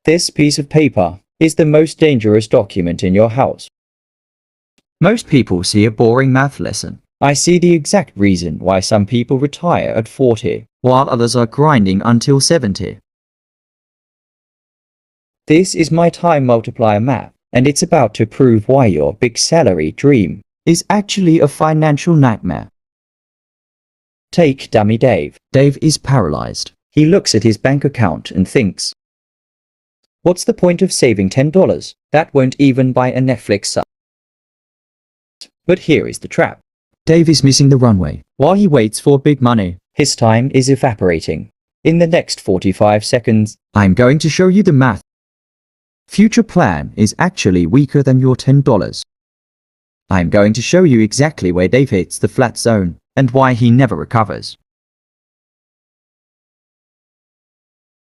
This piece of paper is the most dangerous document in your house. Most people see a boring math lesson. I see the exact reason why some people retire at 40, while others are grinding until 70. This is my time multiplier map, and it's about to prove why your big salary dream is actually a financial nightmare. Take Dummy Dave. Dave is paralyzed. He looks at his bank account and thinks, what's the point of saving $10? That won't even buy a Netflix sub. But here is the trap. Dave is missing the runway. While he waits for big money, his time is evaporating. In the next 45 seconds, I'm going to show you the math. Future plan is actually weaker than your $10. I'm going to show you exactly where Dave hits the flat zone and why he never recovers.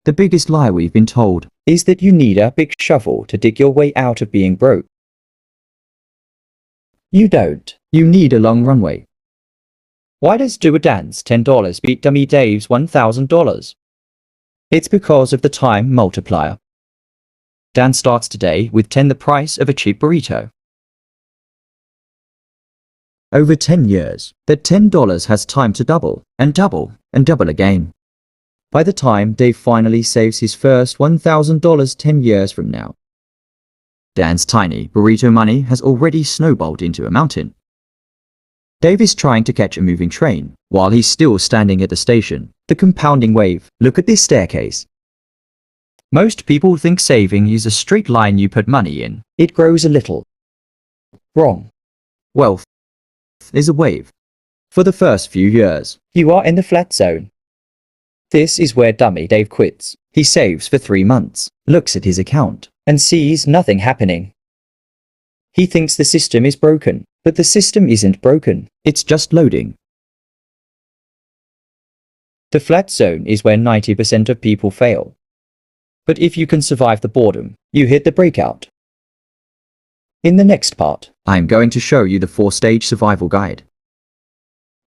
The biggest lie we've been told is that you need a big shovel to dig your way out of being broke. You don't. You need a long runway. Why does Doer Dan's $10 beat Dummy Dave's $1,000? It's because of the time multiplier. Dan starts today with 10 the price of a cheap burrito. Over 10 years, that $10 has time to double, and double, and double again. By the time Dave finally saves his first $1,000 10 years from now, Dan's tiny burrito money has already snowballed into a mountain. Dave is trying to catch a moving train, while he's still standing at the station. The compounding wave. Look at this staircase. Most people think saving is a straight line you put money in. It grows a little. Wrong. Wealth is a wave. For the first few years, you are in the flat zone. This is where Dummy Dave quits. He saves for 3 months, looks at his account, and sees nothing happening. He thinks the system is broken, but the system isn't broken, it's just loading. The flat zone is where 90% of people fail. But if you can survive the boredom, you hit the breakout. In the next part, I'm going to show you the 4-stage survival guide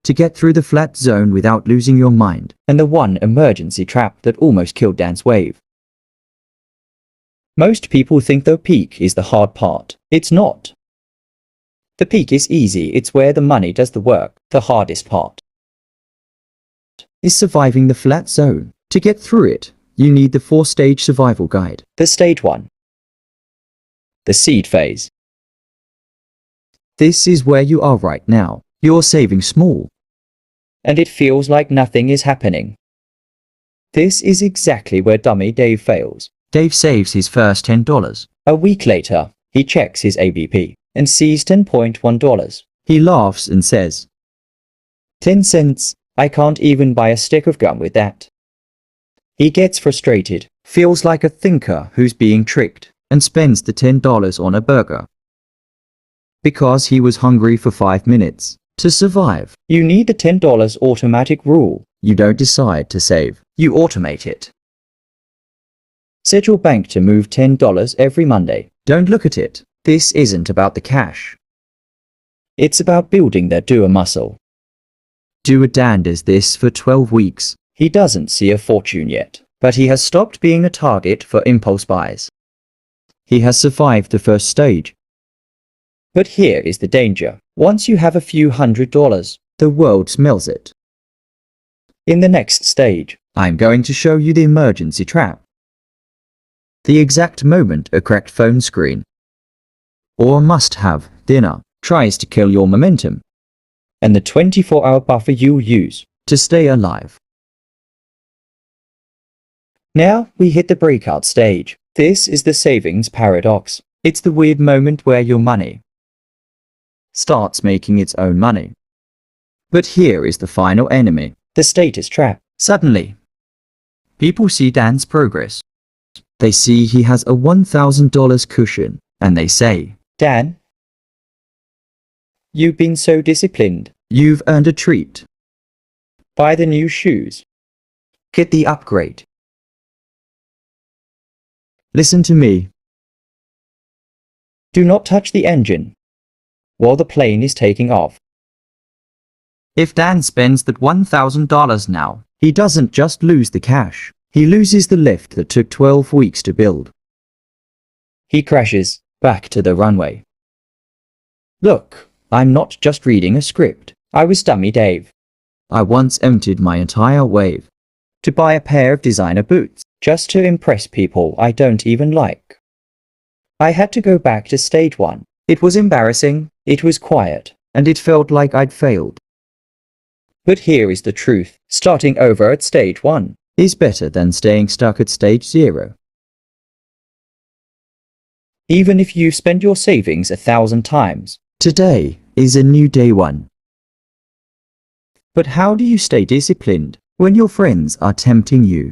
to get through the flat zone without losing your mind, and the one emergency trap that almost killed Dan's wave. Most people think the peak is the hard part. It's not. The peak is easy, it's where the money does the work. The hardest part is surviving the flat zone. To get through it, you need the 4-stage survival guide. The stage 1. The seed phase. This is where you are right now. You're saving small, and it feels like nothing is happening. This is exactly where Dummy Dave fails. Dave saves his first $10. A week later, he checks his ABP and sees $10.1. He laughs and says, 10 cents, I can't even buy a stick of gum with that. He gets frustrated, feels like a thinker who's being tricked, and spends the $10 on a burger. Because he was hungry for 5 minutes. To survive, you need the $10 automatic rule. You don't decide to save, you automate it. Set your bank to move $10 every Monday. Don't look at it. This isn't about the cash. It's about building their doer muscle. Doer Dan does this for 12 weeks. He doesn't see a fortune yet, but he has stopped being a target for impulse buys. He has survived the first stage. But here is the danger. Once you have a few $100s, the world smells it. In the next stage, I'm going to show you the emergency trap. The exact moment a cracked phone screen or must-have dinner tries to kill your momentum, and the 24-hour buffer you'll use to stay alive. Now we hit the breakout stage. This is the savings paradox. It's the weird moment where your money starts making its own money. But here is the final enemy, the status trap. Suddenly, people see Dan's progress. They see he has a $1,000 cushion, and they say, Dan, you've been so disciplined. You've earned a treat. Buy the new shoes. Get the upgrade. Listen to me. Do not touch the engine while the plane is taking off. If Dan spends that $1,000 now, he doesn't just lose the cash. He loses the lift that took 12 weeks to build. He crashes back to the runway. Look, I'm not just reading a script. I was Dummy Dave. I once emptied my entire wave to buy a pair of designer boots just to impress people I don't even like. I had to go back to stage 1. It was embarrassing, it was quiet, and it felt like I'd failed. But here is the truth. Starting over at stage 1 is better than staying stuck at stage 0. Even if you spend your savings 1,000 times, today is a new day 1. But how do you stay disciplined when your friends are tempting you?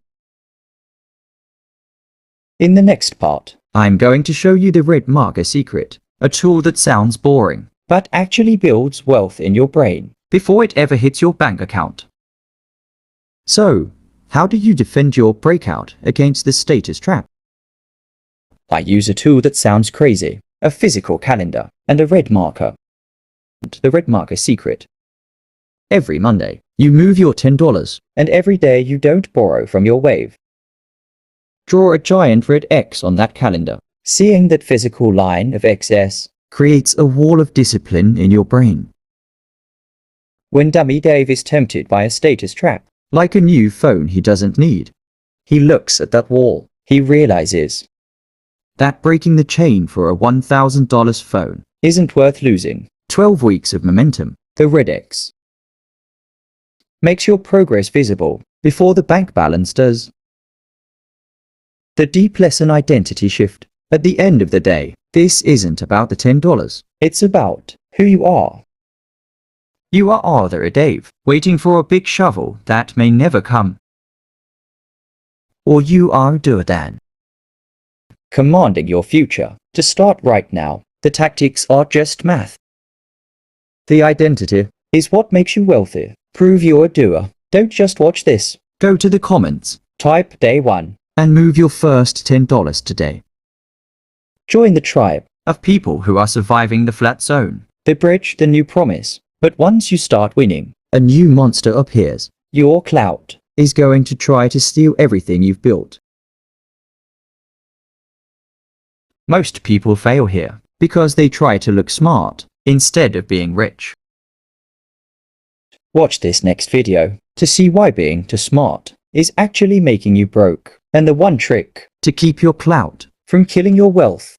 In the next part, I'm going to show you the red marker secret, a tool that sounds boring, but actually builds wealth in your brain before it ever hits your bank account. So, how do you defend your breakout against the status trap? I use a tool that sounds crazy, a physical calendar, and a red marker. The red marker secret. Every Monday, you move your $10, and every day you don't borrow from your wave. Draw a giant red X on that calendar. Seeing that physical line of excess creates a wall of discipline in your brain. When Dummy Dave is tempted by a status trap, like a new phone he doesn't need, he looks at that wall. He realizes that breaking the chain for a $1,000 phone isn't worth losing 12 weeks of momentum. The red X makes your progress visible before the bank balance does. The deep lesson: identity shift. At the end of the day, this isn't about the $10. It's about who you are. You are either a Dave, waiting for a big shovel that may never come, or you are a Doer Dan, commanding your future. To start right now, the tactics are just math. The identity is what makes you wealthy. Prove you're a doer. Don't just watch this. Go to the comments, type day 1, and move your first $10 today. Join the tribe of people who are surviving the flat zone. The bridge, the new promise. But once you start winning, a new monster appears. Your clout is going to try to steal everything you've built. Most people fail here because they try to look smart instead of being rich. Watch this next video to see why being too smart is actually making you broke, and the one trick to keep your clout from killing your wealth.